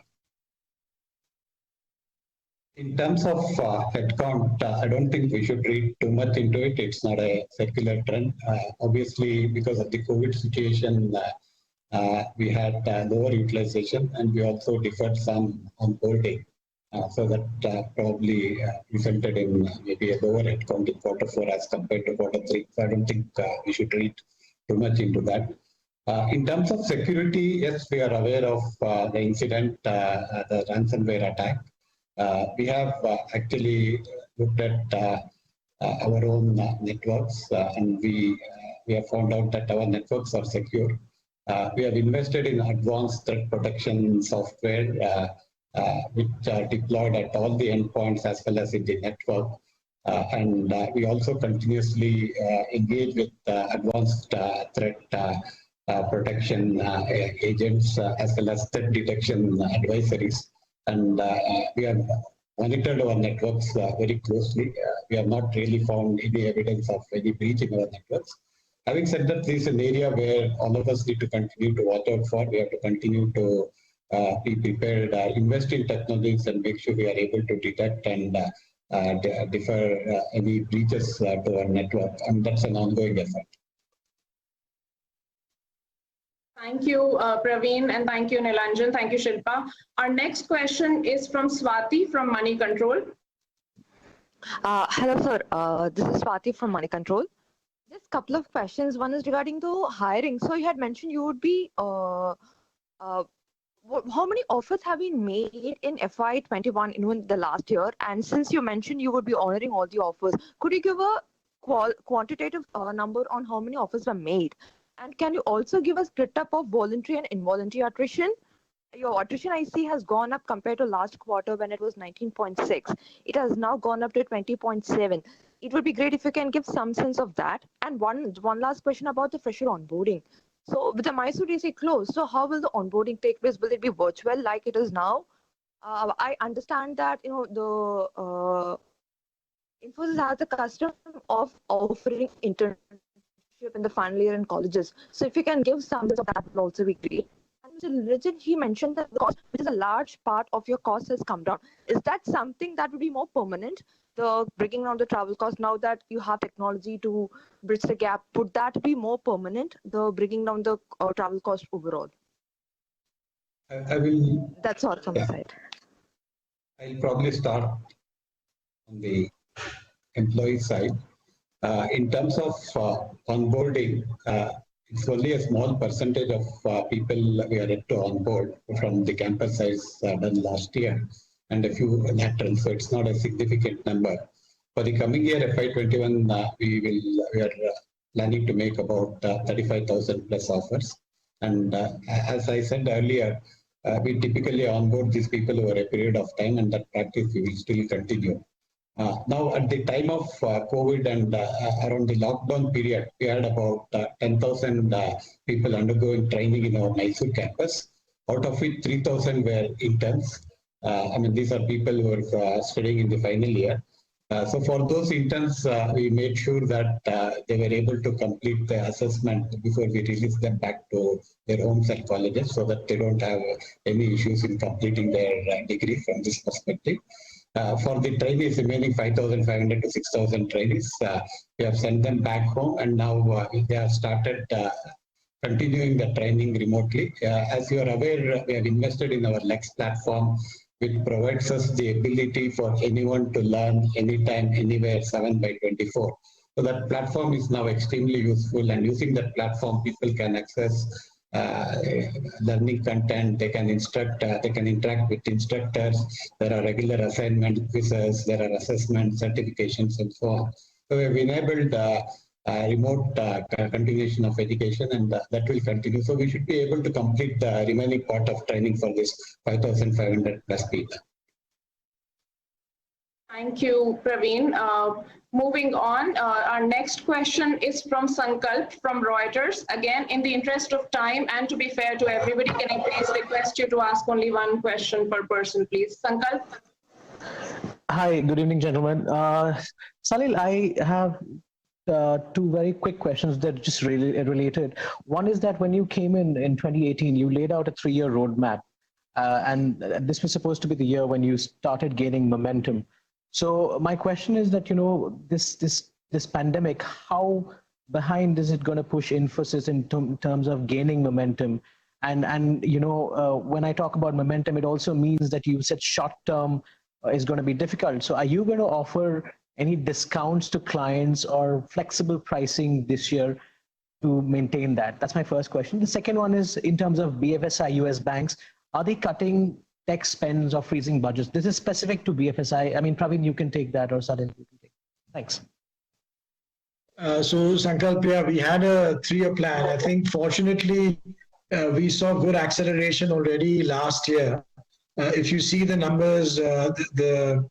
In terms of headcount, I don't think we should read too much into it. It's not a secular trend. Obviously, because of the COVID situation, we had lower utilization, and we also deferred some onboarding. So that probably resulted in maybe a lower headcount in quarter four as compared to quarter three. So I don't think we should read too much into that. In terms of security, yes, we are aware of the incident, the ransomware attack. We have actually looked at our own networks, and we have found out that our networks are secure. We have invested in advanced threat protection software, which are deployed at all the endpoints as well as in the network. And we also continuously engage with advanced threat protection agents as well as threat detection advisories. And we have monitored our networks very closely. We have not really found any evidence of any breach in our networks. Having said that, this is an area where all of us need to continue to watch out for. We have to continue to be prepared, invest in technologies, and make sure we are able to detect and defer any breaches to our network. And that's an ongoing effort. Thank you, Praveen, and thank you, Nilanjan. Thank you, Shilpa. Our next question is from Swati from Money Control. Hello, sir. This is Swati from Money Control. Just a couple of questions. One is regarding the hiring. So you had mentioned you would be, how many offers have been made in FY21 in the last year? And since you mentioned you would be honoring all the offers, could you give a quantitative number on how many offers were made? And can you also give a split up of voluntary and involuntary attrition? Your attrition I see has gone up compared to last quarter when it was 19.6. It has now gone up to 20.7. It would be great if you can give some sense of that. And one last question about the fresher onboarding. So with the Mysore DC closed, so how will the onboarding take place? Will it be virtual like it is now? I understand that the Infosys has the custom of offering internship in the final year in colleges. So if you can give some of that, will also be great. And Mr. Legend, he mentioned that the cost, which is a large part of your cost, has come down. Is that something that would be more permanent? The bringing down the travel cost now that you have technology to bridge the gap, would that be more permanent? The bringing down the travel cost overall. I will. That's all from my side. I'll probably start on the employee side. In terms of onboarding, it's only a small percentage of people we are yet to onboard from the campus size done last year, and a few lateral, so it's not a significant number. For the coming year, FY21, we are planning to make about 35,000 plus offers. And as I said earlier, we typically onboard these people over a period of time, and that practice we will still continue. Now, at the time of COVID and around the lockdown period, we had about 10,000 people undergoing training in our Mysore campus, out of which 3,000 were interns. I mean, these are people who are studying in the final year. So for those interns, we made sure that they were able to complete the assessment before we release them back to their homes and colleges, so that they don't have any issues in completing their degree from this perspective. For the trainees, remaining 5,500 to 6,000 trainees, we have sent them back home, and now they have started continuing the training remotely. As you are aware, we have invested in our Lex platform, which provides us the ability for anyone to learn anytime, anywhere, 7/24. So that platform is now extremely useful, and using that platform, people can access learning content, they can instruct, they can interact with instructors, there are regular assignment quizzes, there are assessment certifications and so on. So we have enabled remote continuation of education, and that will continue. So we should be able to complete the remaining part of training for this 5,500 plus people. Thank you, Praveen. Moving on, our next question is from Sankalp from Reuters. Again, in the interest of time and to be fair to everybody, can I please request you to ask only one question per person, please? Sankalp? Hi, good evening, gentlemen. Salil, I have two very quick questions that are just really related. One is that when you came in 2018, you laid out a 3-year roadmap, and this was supposed to be the year when you started gaining momentum. So my question is that, you know, this pandemic, how behind is it going to push Infosys in terms of gaining momentum? And you know, when I talk about momentum, it also means that you said short term is going to be difficult. So are you going to offer any discounts to clients or flexible pricing this year to maintain that? That's my first question. The second one is in terms of BFSI, US banks, are they cutting tech spends or freezing budgets? This is specific to BFSI. I mean, Praveen, you can take that, or Salil, you can take it. Thanks. So Sankalp, yeah, we had a 3-year plan. I think fortunately, we saw good acceleration already last year. If you see the numbers, the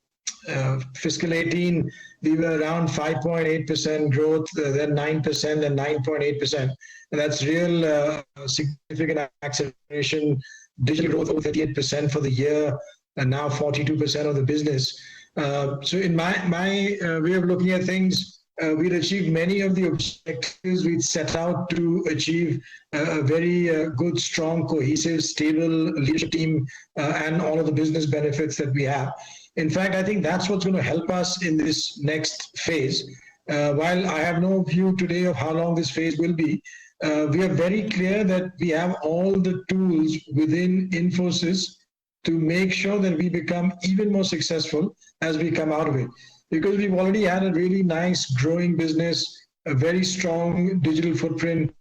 fiscal 18, we were around 5.8% growth, then 9%, then 9.8%. And that's real significant acceleration. Digital growth over 38% for the year, and now 42% of the business. So in my way of looking at things, we'd achieved many of the objectives we'd set out to achieve, a very good, strong, cohesive, stable leadership team, and all of the business benefits that we have. In fact, I think that's what's going to help us in this next phase. While I have no view today of how long this phase will be, we are very clear that we have all the tools within Infosys to make sure that we become even more successful as we come out of it. Because we've already had a really nice growing business. a very strong digital footprint,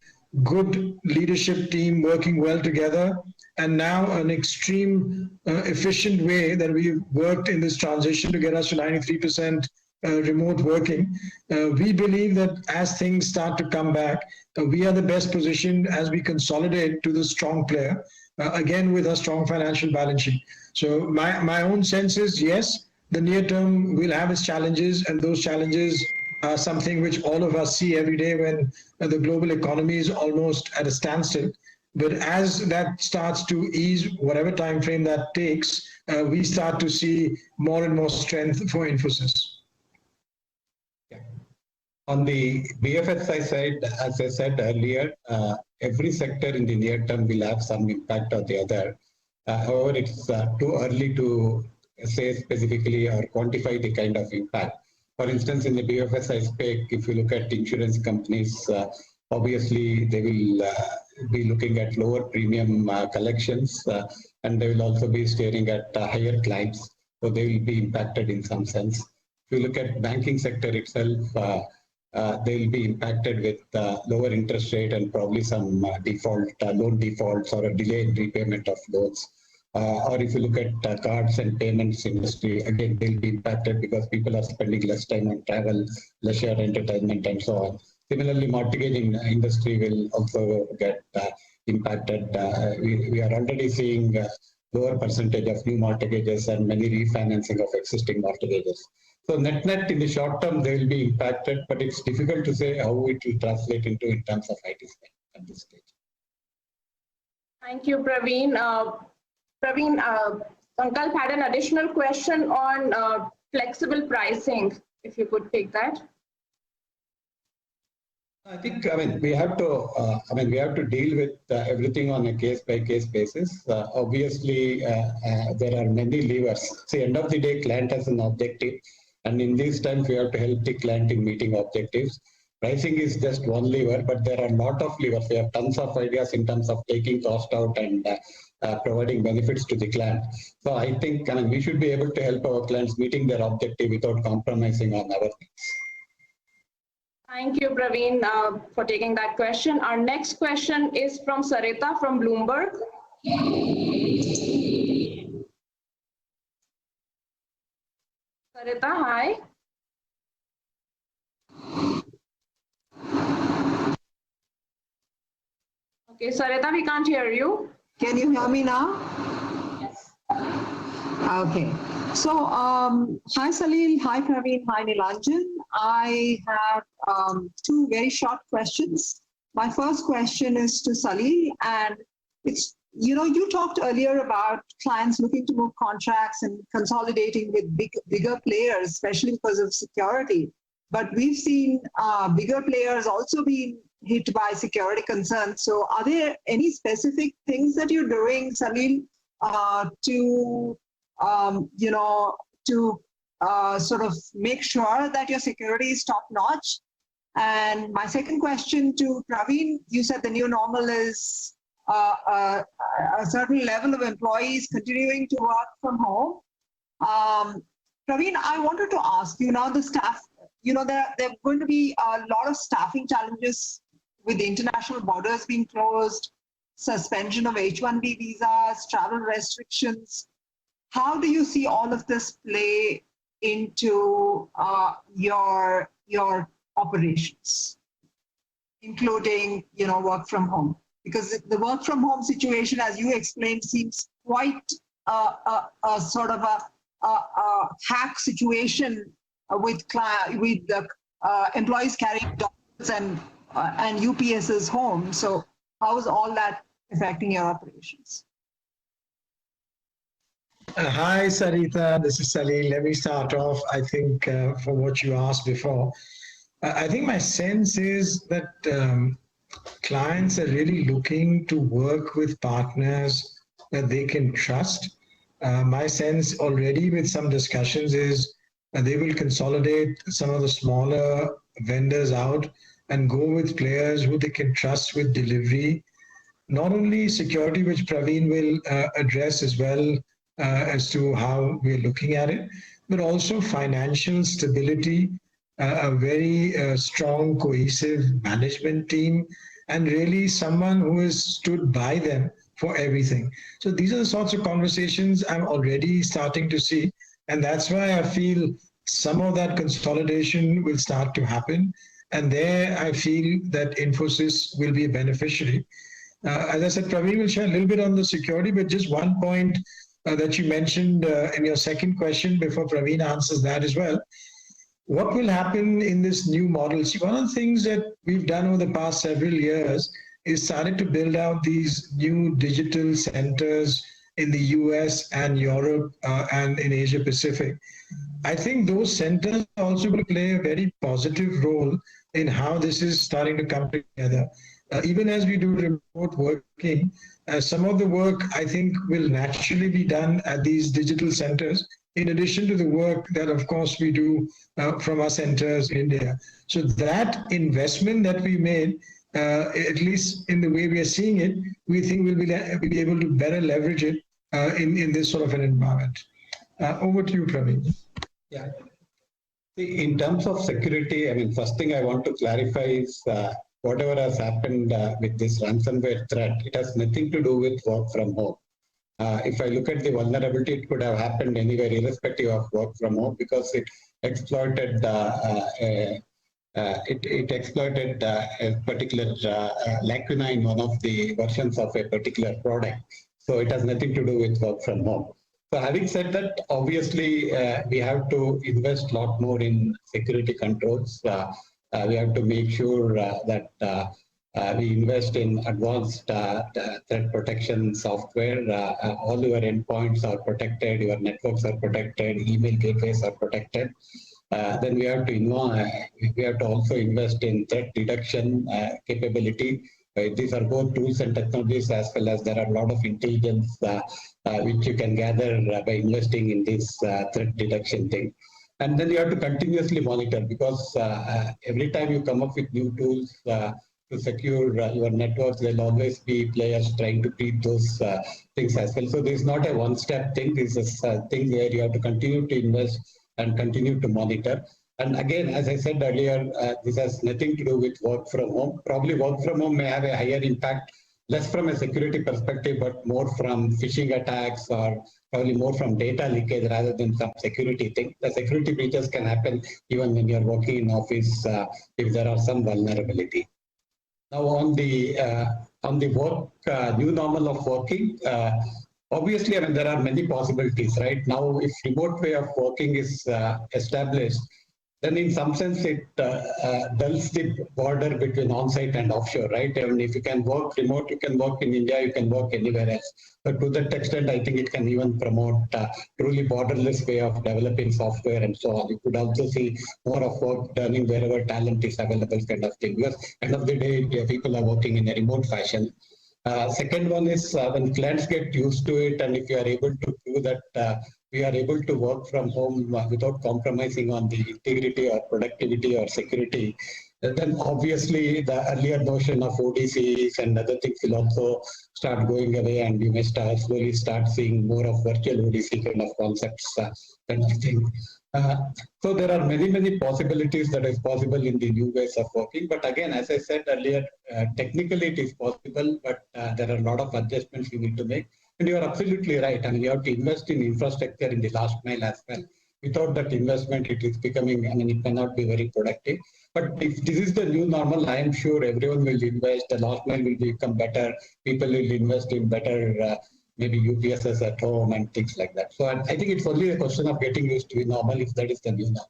good leadership team working well together, and now an extreme efficient way that we've worked in this transition to get us to 93% remote working. We believe that as things start to come back, we are the best positioned as we consolidate to the strong player, again with a strong financial balance sheet. So my own sense is, yes, the near term will have its challenges, and those challenges are something which all of us see every day when the global economy is almost at a standstill. But as that starts to ease, whatever time frame that takes, we start to see more and more strength for Infosys. On the BFSI side, as I said earlier, every sector in the near term will have some impact or the other. However, it's too early to say specifically or quantify the kind of impact. For instance, in the BFSI space, if you look at insurance companies, obviously they will be looking at lower premium collections, and they will also be staring at higher claims. So they will be impacted in some sense. If you look at banking sector itself, they will be impacted with lower interest rate and probably some loan defaults or a delay in repayment of loans. Or if you look at cards and payments industry, again, they'll be impacted because people are spending less time on travel, leisure, entertainment, and so on. Similarly, mortgaging industry will also get impacted. We are already seeing lower percentage of new mortgages and many refinancing of existing mortgages. So net in the short term, they will be impacted, but it's difficult to say how it will translate into in terms of IT spend at this stage. Thank you, Praveen. Praveen, Sankalp had an additional question on flexible pricing, if you could take that. I think, we have to deal with everything on a case-by-case basis. Obviously, there are many levers. See, end of the day, client has an objective, and in these times, we have to help the client in meeting objectives. Pricing is just one lever, but there are a lot of levers. We have tons of ideas in terms of taking cost out and providing benefits to the client. So I think, we should be able to help our clients meeting their objective without compromising on our needs. Thank you, Praveen, for taking that question. Our next question is from Sarita from Bloomberg. Sarita, hi. Okay, Sarita, we can't hear you. Can you hear me now? Yes. Okay. So, hi Salil, hi Praveen, hi Nilanjan. I have two very short questions. My first question is to Salil, and it's, you talked earlier about clients looking to move contracts and consolidating with bigger players, especially because of security. But we've seen bigger players also being hit by security concerns. So are there any specific things that you're doing, Salil, to sort of make sure that your security is top notch? And my second question to Praveen, you said the new normal is a certain level of employees continuing to work from home. Praveen, I wanted to ask you now, the staff, there are going to be a lot of staffing challenges with the international borders being closed, suspension of H-1B visas, travel restrictions. How do you see all of this play into your operations, including work from home? Because the work from home situation, as you explained, seems quite a sort of a hack situation with the employees carrying documents and UPSs home. So how is all that affecting your operations? Hi, Sarita. This is Salil. Let me start off, I think, for what you asked before. I think my sense is that clients are really looking to work with partners that they can trust. My sense already with some discussions is they will consolidate some of the smaller vendors out and go with players who they can trust with delivery. Not only security, which Praveen will address as well, as to how we're looking at it, but also financial stability a very strong, cohesive management team, and really someone who has stood by them for everything. So these are the sorts of conversations I'm already starting to see. And that's why I feel some of that consolidation will start to happen. And there I feel that Infosys will be a beneficiary. As I said, Praveen will share a little bit on the security, but just one point that you mentioned in your second question before Praveen answers that as well. What will happen in this new model? See, one of the things that we've done over the past several years is started to build out these new digital centers in the US and Europe and in Asia Pacific. I think those centers are also going to play a very positive role in how this is starting to come together. Even as we do remote working, some of the work I think will naturally be done at these digital centers, in addition to the work that, of course, we do from our centers in India. So that investment that we made, at least in the way we are seeing it, we think we'll be able to better leverage it in this sort of an environment. Over to you, Praveen. Yeah. See, in terms of security, I mean, first thing I want to clarify is whatever has happened with this ransomware threat, it has nothing to do with work from home. If I look at the vulnerability, it could have happened anywhere, irrespective of work from home, because it exploited it exploited a particular lacuna in one of the versions of a particular product. So it has nothing to do with work from home. So having said that, obviously we have to invest a lot more in security controls. We have to make sure that we invest in advanced threat protection software. All your endpoints are protected, your networks are protected, email gateways are protected. Then we have to also invest in threat detection capability. These are both tools and technologies, as well as there are a lot of intelligence which you can gather by investing in this threat detection thing. And then you have to continuously monitor, because every time you come up with new tools to secure your networks, there'll always be players trying to beat those things as well. So this is not a one-step thing. This is a thing where you have to continue to invest and continue to monitor. And again, as I said earlier, this has nothing to do with work from home. Probably work from home may have a higher impact, less from a security perspective, but more from phishing attacks, or probably more from data leakage rather than some security thing. The security breaches can happen even when you're working in office if there are some vulnerability. Now on the work, new normal of working, obviously, I mean, there are many possibilities, right? Now, if remote way of working is established, then in some sense it dulls the border between on-site and offshore, right? I mean, if you can work remote, you can work in India, you can work anywhere else. But to that extent, I think it can even promote truly borderless way of developing software and so on. You could also see more of work done wherever talent is available, kind of thing. Because end of the day, people are working in a remote fashion. Second one is when clients get used to it, and if you are able to do that, we are able to work from home without compromising on the integrity or productivity or security, then obviously the earlier notion of ODCs and other things will also start going away, and you may slowly start seeing more of virtual ODC kind of concepts, kind of thing. So there are many possibilities that is possible in the new ways of working. But again, as I said earlier, technically it is possible, but there are a lot of adjustments you need to make. And you are absolutely right. I mean, you have to invest in infrastructure in the last mile as well. Without that investment, it is becoming, I mean, it cannot be very productive. But if this is the new normal, I am sure everyone will invest. The last mile will become better. People will invest in better maybe UPSs at home and things like that. So I think it's only a question of getting used to the normal, if that is the new normal.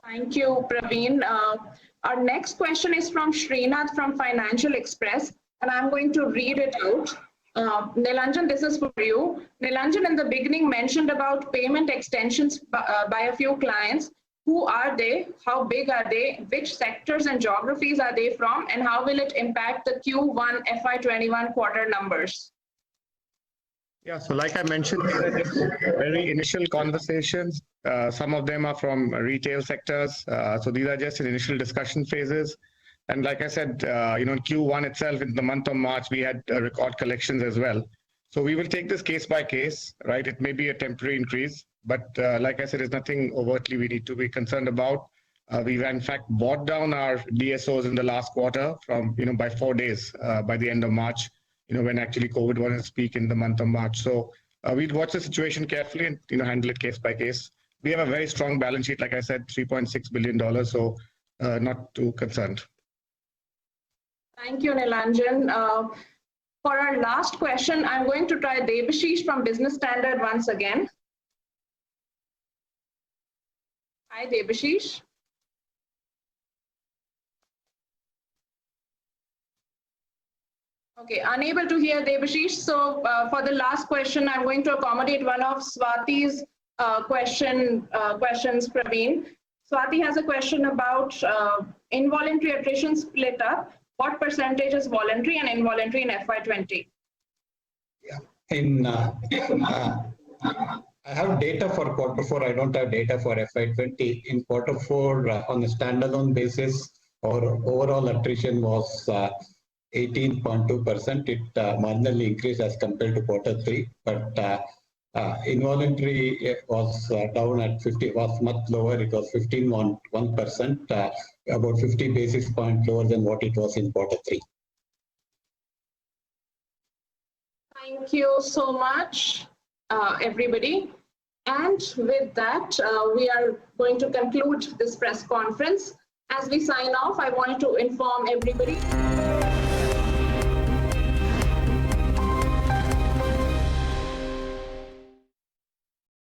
Thank you, Praveen. Our next question is from Srinath from Financial Express, and I'm going to read it out. Nilanjan, this is for you. Nilanjan in the beginning mentioned about payment extensions by a few clients. Who are they? How big are they? Which sectors and geographies are they from? And how will it impact the Q1 FY21 quarter numbers? Yeah, so like I mentioned, these are just very initial conversations. Some of them are from retail sectors. So these are just in initial discussion phases. And like I said, in Q1 itself, in the month of March, we had record collections as well. So we will take this case by case, right? It may be a temporary increase, but like I said, there's nothing overtly we need to be concerned about. We've in fact brought down our DSOs in the last quarter from, by 4 days by the end of March, when actually COVID was at its peak in the month of March. So we'd watch the situation carefully and, handle it case by case. We have a very strong balance sheet, like I said, $3.6 billion, so not too concerned. Thank you, Nilanjan. For our last question, I'm going to try Debashish from Business Standard once again. Hi, Debashish. Okay, unable to hear Debashish. So for the last question, I'm going to accommodate one of Swati's questions, Praveen. Swati has a question about involuntary attrition split up. What percentage is voluntary and involuntary in FY20? Yeah, I have data for quarter 4. I don't have data for FY20. In quarter 4, on a standalone basis, our overall attrition was 18.2%. It marginally increased as compared to quarter 3, but involuntary was down at 50, was much lower. It was 15.1%, about 50 basis points lower than what it was in quarter 3. Thank you so much, everybody. And with that, we are going to conclude this press conference. As we sign off, I wanted to inform everybody.